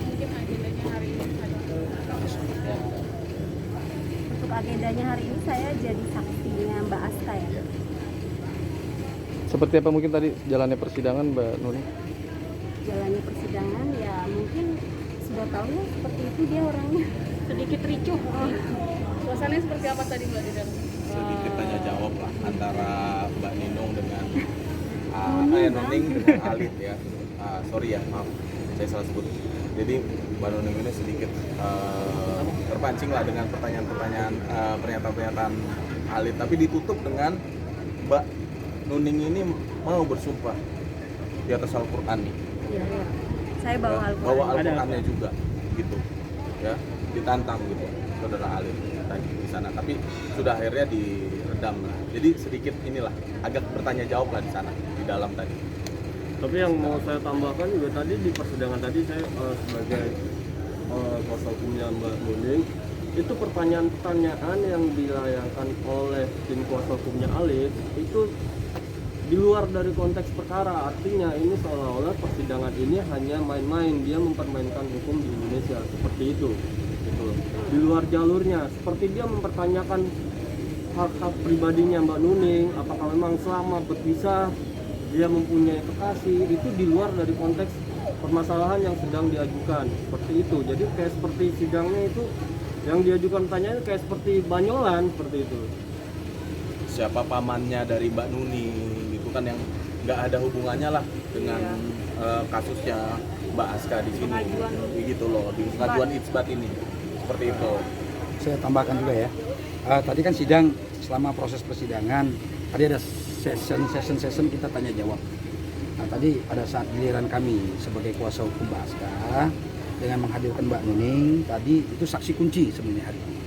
mungkin agendanya hari ini ada? Untuk agendanya hari ini saya jadi saksinya Mbak Aska ya. Seperti apa mungkin tadi jalannya persidangan Mbak Nuni? Jalannya persidangan ya mungkin sudah tahu ya seperti itu dia orangnya. Sedikit ricuh. Suasananya seperti apa tadi Mbak di dalam? Sedikit tanya jawab lah antara Mbak Ninung dengan Nuning, Nuning dengan Alit ya. Sorry ya, maaf saya salah sebut. Jadi Mbak Nuning ini sedikit terpancing lah dengan pertanyaan-pertanyaan, pernyataan-pernyataan Alit, tapi ditutup dengan Mbak Nuning ini mau bersumpah di atas Al-Quran nih. Iya, iya. Saya bawa Ya, Al-Quran. bawa Al-Qurannya juga gitu ya, ditantang gitu saudara Alit tadi di sana, tapi sudah akhirnya diredam lah. Jadi sedikit inilah agak bertanya jawab lah di sana di dalam tadi. Tapi yang mau saya tambahkan juga tadi di persidangan tadi saya sebagai kuasa hukumnya Mbak Nuning, itu pertanyaan-pertanyaan yang dilayangkan oleh tim kuasa hukumnya Alif itu di luar dari konteks perkara. Artinya ini seolah-olah persidangan ini hanya main-main, dia mempermainkan hukum di Indonesia seperti itu gitu. Di luar jalurnya, seperti dia mempertanyakan hak-hak pribadinya Mbak Nuning, apakah memang selama berpisah dia mempunyai kekasih, itu di luar dari konteks permasalahan yang sedang diajukan seperti itu. Jadi kayak seperti sidangnya itu yang diajukan pertanyaan kayak seperti banyolan seperti itu. Siapa pamannya dari Mbak Nuning itu kan yang nggak ada hubungannya lah dengan kasusnya Mbak Aska di sini gitu loh, di pengajuan isbat ini seperti itu. Saya tambahkan juga ya, tadi kan sidang, selama proses persidangan tadi ada session kita tanya jawab. Nah tadi pada saat giliran kami sebagai kuasa hukum Mbak Aska dengan menghadirkan Mbak Nuning, tadi itu saksi kunci sebenarnya hari ini.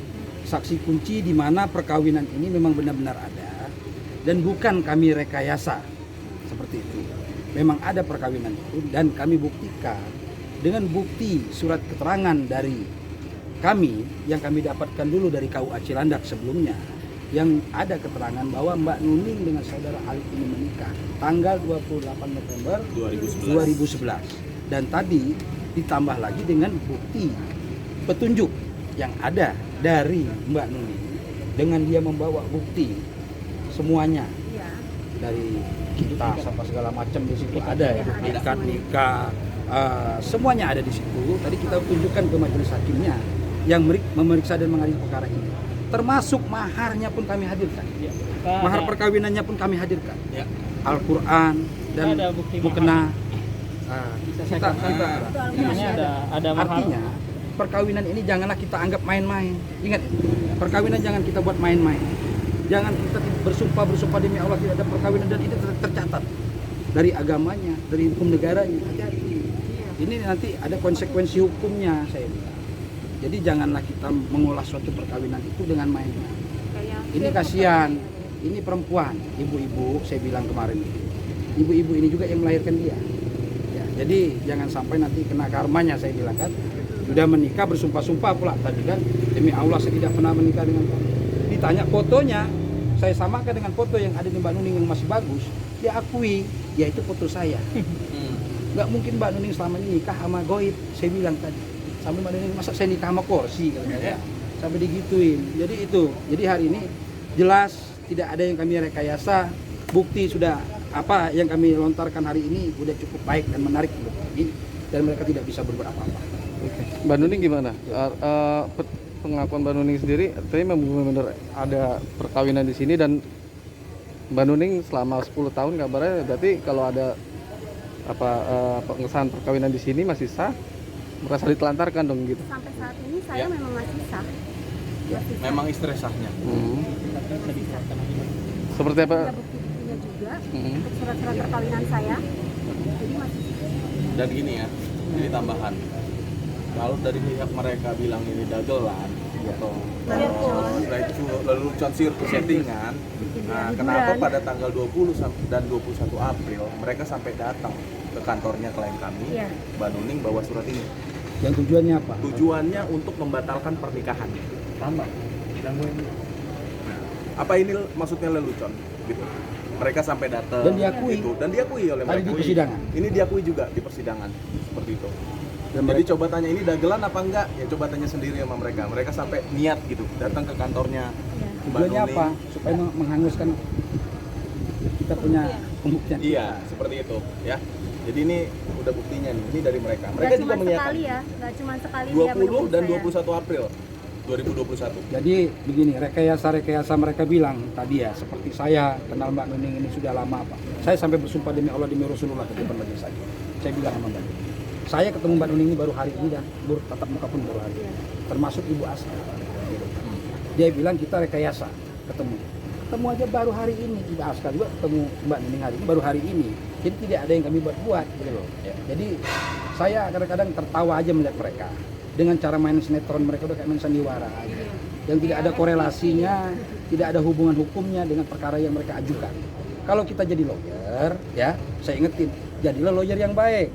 Saksi kunci di mana perkawinan ini memang benar-benar ada dan bukan kami rekayasa seperti itu. Memang ada perkawinan itu dan kami buktikan dengan bukti surat keterangan dari kami yang kami dapatkan dulu dari KUA Cilandak sebelumnya, yang ada keterangan bahwa Mbak Nuning dengan saudara Alif ini menikah tanggal 28 November 2011. Dan tadi ditambah lagi dengan bukti petunjuk yang ada dari Mbak Nuning dengan dia membawa bukti semuanya, Iya. dari kita apa segala macam di situ ada ya, nikah, semuanya ada di situ. Tadi kita tunjukkan ke majelis hakimnya yang memeriksa dan mengadili perkara ini. Termasuk maharnya pun kami hadirkan. Ya. Mahar perkawinannya pun kami hadirkan. Ya. Al-Quran dan Ada bukti mukena. Kita ada mahar. Artinya perkawinan ini janganlah kita anggap main-main. Ingat, perkawinan jangan kita buat main-main. Jangan kita bersumpah demi Allah tidak ada perkawinan dan itu tercatat dari agamanya, dari hukum negaranya. Hati-hati. Ini nanti ada konsekuensi hukumnya, saya bilang. Jadi janganlah kita mengolah suatu perkawinan itu dengan main-main. Ini kasihan, ini perempuan, ibu-ibu, saya bilang kemarin itu. Ibu-ibu ini juga yang melahirkan dia. Ya, jadi jangan sampai nanti kena karmanya, saya bilang kan. Sudah menikah bersumpah-sumpah pula tadi kan, demi Allah saya tidak pernah menikah dengan kamu. Ditanya fotonya, saya samakan dengan foto yang ada di Mbak Nuning yang masih bagus. Dia akui, ya itu foto saya. Nggak mungkin Mbak Nuning selama ini nikah sama goib, saya bilang tadi. Sampai Mbak Nuning, masa saya nikah sama kursi katanya ya. Sampai digituin. Jadi itu, jadi hari ini jelas tidak ada yang kami rekayasa. Bukti sudah apa yang kami lontarkan hari ini sudah cukup baik dan menarik untuk kami, dan mereka tidak bisa berbuat apa-apa. Mbak Nuning gimana? Pengakuan Mbak Nuning sendiri, tadi memang benar ada perkawinan di sini dan Mbak Nuning selama 10 tahun kabarnya, berarti kalau ada pengesahan perkawinan di sini masih sah, merasa ditelantarkan dong gitu. Sampai saat ini saya Ya. memang masih sah. Ya, memang istri sahnya. Seperti apa? Ada bukti-buktinya juga untuk surat-surat perkawinan saya. Jadi masih Dan gini ya, ini tambahan. Kalau dari pihak mereka bilang ini dagelan atau lelucon sirkus settingan, nah kenapa pada tanggal 20 dan 21 April mereka sampai datang ke kantornya klien kami, Iya. Mbak Nuning bawa surat ini. Yang tujuannya apa? Tujuannya untuk membatalkan pernikahan. Tambah. Apa ini maksudnya lelucon? Gitu. Mereka sampai datang Dan diakui. gitu. Dan diakui oleh Tadi mereka. di persidangan. Ini diakui juga di persidangan seperti itu. Jadi coba tanya ini dagelan apa enggak? Ya coba tanya sendiri sama mereka. Mereka sampai niat gitu datang ke kantornya Mbak Tujuannya Nuning. apa? Supaya menghanguskan kita punya pembuktian. Iya, seperti itu ya. Jadi ini udah buktinya nih. Ini dari mereka. Mereka Nggak juga cuma menyiapkan sekali ya, nggak cuma sekali dia 20 menemui dan saya. 21 April 2021. Jadi begini, rekayasa mereka bilang tadi ya, seperti saya kenal Mbak Nuning ini sudah lama Pak. Saya sampai bersumpah demi Allah demi Rasulullah di depan majelis saya. Saya bilang sama Mbak Nuning, saya ketemu Mbak Nuning ini baru hari ini dan baru tatap muka pun baru hari ini. Termasuk Ibu Aska. Dia bilang kita rekayasa ketemu aja baru hari ini. Ibu Aska juga ketemu Mbak Nuning hari ini baru hari ini. Jadi tidak ada yang kami buat gitu loh. Jadi saya kadang-kadang tertawa aja melihat mereka dengan cara main sinetron mereka udah kayak main sandiwara aja. Yang tidak ada korelasinya, tidak ada hubungan hukumnya dengan perkara yang mereka ajukan. Kalau kita jadi lawyer, ya saya ingetin, jadilah lawyer yang baik.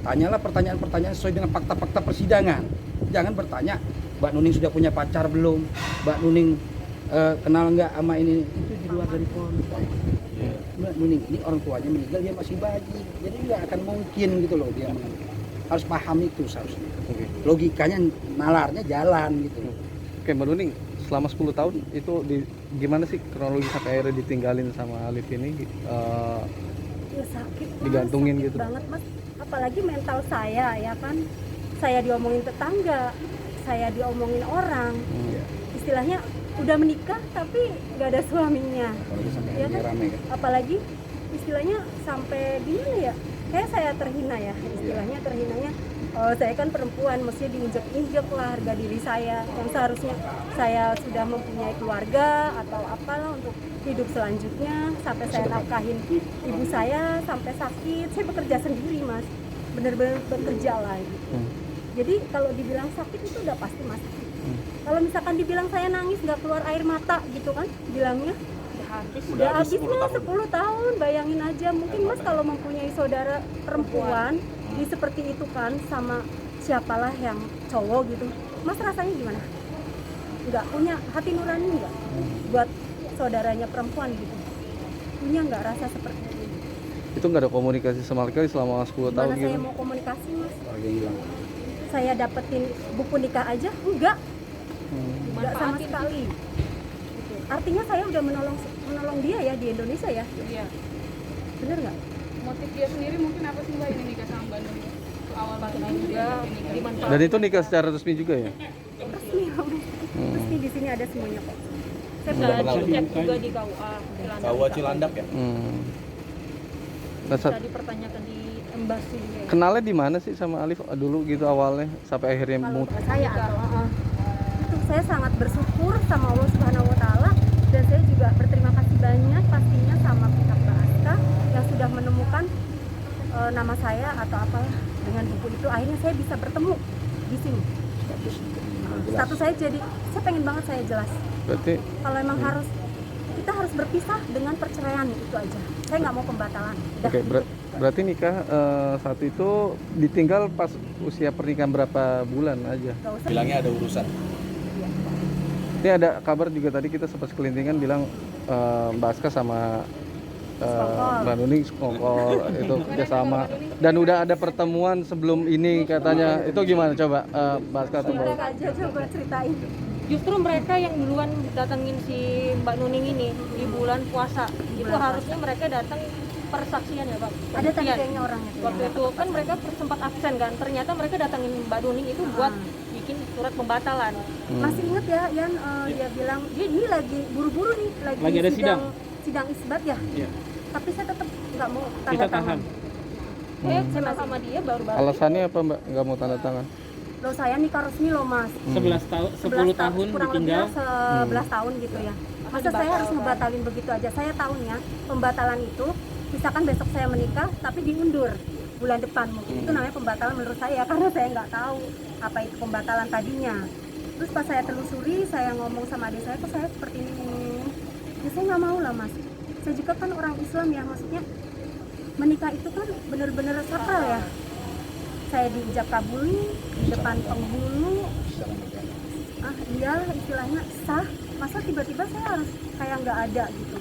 Tanyalah pertanyaan-pertanyaan sesuai dengan fakta-fakta persidangan. Jangan bertanya, Mbak Nuning sudah punya pacar belum? Mbak Nuning kenal nggak sama ini? Itu di luar dari konteks. Mbak Nuning ini orang tuanya meninggal, dia masih bayi. Jadi nggak akan mungkin gitu loh dia harus paham itu seharusnya. Logikanya, nalarnya jalan gitu. Oke, Mbak Nuning, selama 10 tahun itu gimana sih kronologi sampai akhirnya ditinggalin sama Alif ini? Ya sakit Mas, Digantungin sakit gitu. banget Mas, apalagi mental saya ya kan, saya diomongin tetangga, saya diomongin orang, istilahnya udah menikah tapi nggak ada suaminya, Apalagi sampai ya akhirnya kan? rame kan. Apalagi istilahnya sampai gimana ya, kayak saya terhina ya, istilahnya terhinanya. Oh, saya kan perempuan, mesti diinjek-injek lah harga diri saya yang seharusnya saya sudah mempunyai keluarga atau apalah untuk hidup selanjutnya, sampai saya nafkahin ibu saya sampai sakit. Saya bekerja sendiri Mas, benar-benar bekerja lah gitu. Jadi kalau dibilang sakit itu udah pasti Mas. Kalau misalkan dibilang saya nangis nggak keluar air mata gitu kan, bilangnya udah habis 10 lah tahun. 10 tahun, bayangin aja. Mungkin Mas kalau mempunyai saudara perempuan di seperti itu kan, sama siapalah yang cowok gitu, Mas rasanya gimana? Nggak punya hati nurani nggak buat saudaranya perempuan gitu? Punya nggak rasa seperti itu? Itu nggak ada komunikasi sama sekali selama 10 tahun Gimana gitu? saya mau komunikasi Mas? Keluarga hilang. Saya dapetin buku nikah aja enggak, enggak sama sekali. Artinya saya udah menolong dia ya di Indonesia ya, Iya. bener nggak? Motif dia sendiri mungkin apa sih Mbak ini nikah sama Mbak Nuning? Awal banget juga dimanfaatkan. Dan itu nikah secara resmi juga ya? Resmi, resmi di sini ada semuanya kok. Saya Udah pernah pernah cek juga di KUA. KUA Cilandak ya? Nah, Bisa dipertanyakan di embasi. kenalnya di mana sih sama Alif dulu gitu awalnya sampai akhirnya kalau saya atau itu saya sangat bersyukur sama Allah Subhanahu Wa Taala, dan saya juga berterima kasih banyak pastinya sama pihak Mbak Aska yang sudah menemukan nama saya atau apalah dengan buku itu. Akhirnya saya bisa bertemu di sini. Status saya jadi, saya pengen banget saya jelas. berarti Kalau emang kita harus berpisah dengan perceraian itu aja. Saya nggak mau pembatalan. Udah. oke, berarti nikah saat itu ditinggal pas usia pernikahan berapa bulan aja? Nggak usah. Bilangnya ada urusan. Ini ada kabar juga tadi kita sempat sekelintingan bilang Mbak Aska sama Sekongkol. Mbak Nuning sekongkol itu kerjasama, dan udah ada pertemuan sebelum ini katanya. Itu gimana coba Mbak Aska atau Mbak? Mereka aja coba ceritain. Justru mereka yang duluan datengin si Mbak Nuning ini di bulan puasa. Itu harusnya mereka datang persaksian ya Bang. Ada tadi Pembuktian. kayaknya orangnya tuh. Waktu itu kan mereka sempat absen kan. Ternyata mereka datengin Mbak Nuning itu buat bikin surat pembatalan. Masih inget ya Yan, dia bilang dia ini lagi buru-buru nih, lagi ada sidang isbat ya. Iya. Tapi saya tetap nggak mau Kita tanda tahan. tangan. Saya sama dia baru-baru. Alasannya apa Mbak nggak mau tanda tangan? Loh saya nikah resmi loh Mas. 11 tahun 10 tahun kurang ditinggal. lebih 11 tahun gitu ya. Masa saya harus ngebatalin begitu aja? Saya tahunya pembatalan itu misalkan besok saya menikah tapi diundur bulan depan, mungkin itu namanya pembatalan menurut saya, karena saya nggak tahu apa itu pembatalan tadinya. Terus pas saya telusuri, saya ngomong sama adik saya, kok saya seperti ini? Ya saya nggak mau lah Mas. Saya juga kan orang Islam ya, maksudnya menikah itu kan bener-bener sakral ya. Saya diijab kabuli di depan penghulu, iyalah istilahnya sah. Masa tiba-tiba saya harus kayak nggak ada gitu.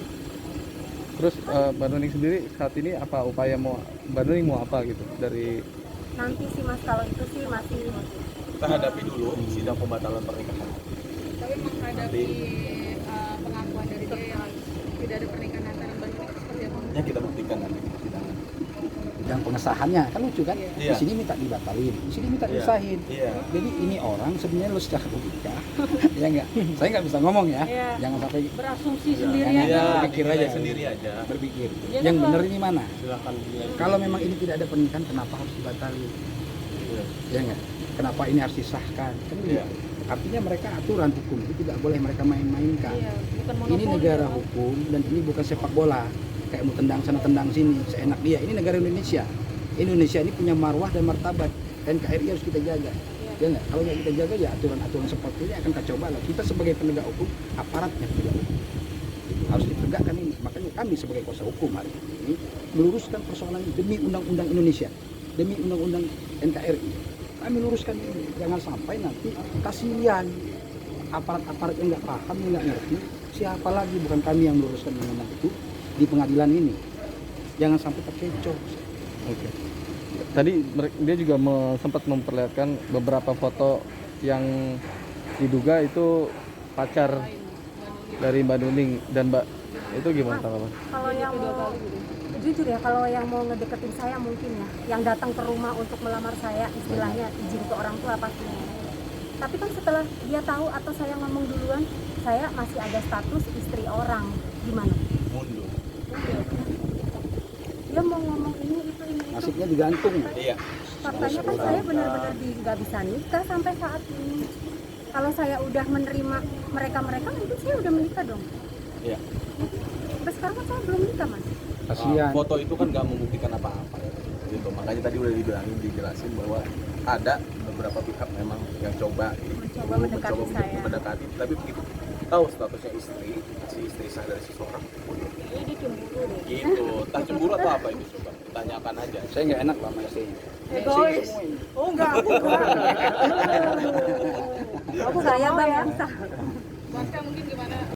Terus Mbak Nuning sendiri saat ini apa upaya Mbak Nuning mau apa gitu dari nanti sih Mas, kalau itu sih masih Kita hadapi dulu sidang pembatalan pernikahan. Tapi menghadapi pengakuan dari dia yang tidak ada pernikahan antara Mbak Nuning itu seperti apa? Ya kita buktikan nanti di sidangan. yang pengesahannya kan lucu kan, Iya. di sini minta dibatalin, di sini minta Iya. diusahin. Iya. Jadi ini orang sebenarnya lu secara logika ya enggak, saya nggak bisa ngomong ya, Iya. jangan sampai berasumsi sendiri Jangan. aja. Berpikir dinilai aja. sendiri aja. berpikir Ya, yang kan, benar Pak. ini mana. Silakan dinilai. Kalau memang ini tidak ada pernikahan, kenapa harus dibatalin? Iya. Ya enggak, kenapa ini harus disahkan? Kan begitu. Iya. Artinya mereka aturan hukum itu tidak boleh mereka main-mainkan. Iya, bukan Ini monopoli. negara hukum dan ini bukan sepak bola kayak mau tendang sana tendang sini seenak dia. Ini negara Indonesia. Indonesia ini punya marwah dan martabat, NKRI harus kita jaga. Ya enggak? Kalau nggak kita jaga ya aturan-aturan seperti ini akan kacau balau. Kita sebagai penegak hukum, aparatnya penegak hukum harus ditegakkan ini. Makanya kami sebagai kuasa hukum hari ini meluruskan persoalan ini demi undang-undang Indonesia, demi undang-undang NKRI. Kami luruskan ini. Jangan sampai nanti kasihan aparat-aparat yang nggak paham, yang nggak ngerti. Siapa lagi bukan kami yang meluruskan undang-undang itu di pengadilan ini. Jangan sampai terkecoh. Oke. Tadi dia juga sempat memperlihatkan beberapa foto yang diduga itu pacar dari Mbak Nuning dan Mbak itu gimana tanggapan? kalau yang mau jujur ya, kalau yang mau ngedeketin saya mungkin ya, yang datang ke rumah untuk melamar saya, istilahnya izin ke orang tua pastinya. Tapi kan setelah dia tahu atau saya ngomong duluan, saya masih ada status istri orang. Gimana? Mundur. Dia mau ngomong ini itu. Nasibnya digantung. Iya. Faktanya kan saya benar-benar nggak bisa nikah sampai saat ini. Kalau saya udah menerima mereka mungkin saya udah menikah dong. Iya. Sampai sekarang kan saya belum nikah Mas. Kasihan. Foto itu kan nggak membuktikan apa-apa gitu. Makanya tadi udah dijelasin bahwa ada beberapa pihak memang yang coba mendekati saya. mendekati, tapi begitu tahu statusnya istri, si istri sah dari seseorang, Jadi cemburu deh. gitu. Entah cemburu atau apa itu coba tanyakan aja. Saya nggak enak lah sama saya. Egois. Oh enggak, aku enggak. Aku saya bangsa. Maska mungkin gimana